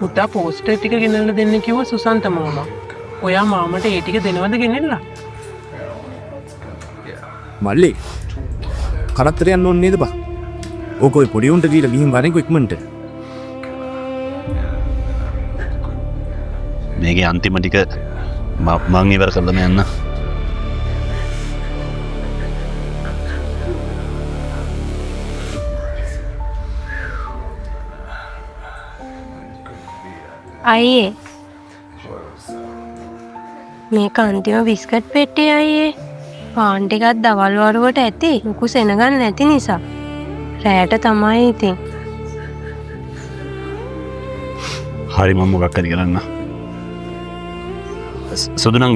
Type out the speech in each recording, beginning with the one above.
පුතා පෝස්ටර් ටික ගෙනල්ලා දෙන්න කිව්වා සුසන්ත මාමා. ඔයා මාමට ඒ ටික දෙනවද ගෙනෙන්න? මල්ලි කරත්තර යන්න ඕනේ නේද බා? ඕක ඔය පොඩි උන්ට දීලා ගිහින් වරෙන්කෝ ඉක්මනට. මේකේ අන්තිම ටික මං ඉවර කරලම යන්න. අයියේ මේක අන්තිම බිස්කට් පෙට්ටිය අයියේ. පාන් ටිකක් දවල් වරුවට ඇති ලොකු සෙනගක් නැති නිසා. රැයට තමයි ඉතින්. හරි මම මොකක් හරි කරන්න. සුදු නම්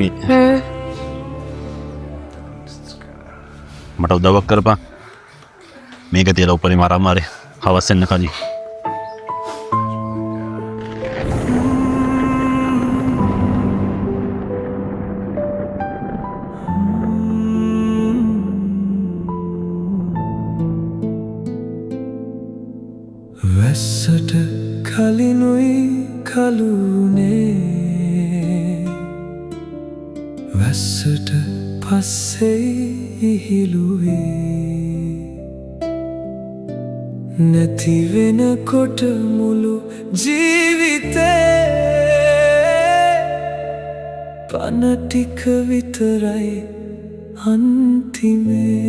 මට උදව්වක් කරපන්. මේක තියලා උඩින් අරන් හවස් වෙන්න කලින්. වැස්සට කලිනුයි කලුනේ වැස්සට පස්සේ ඉහිලුවේ නැති වෙනකොට මුළු ජීවිතේ පන ටික විතරයි අන්තිමේ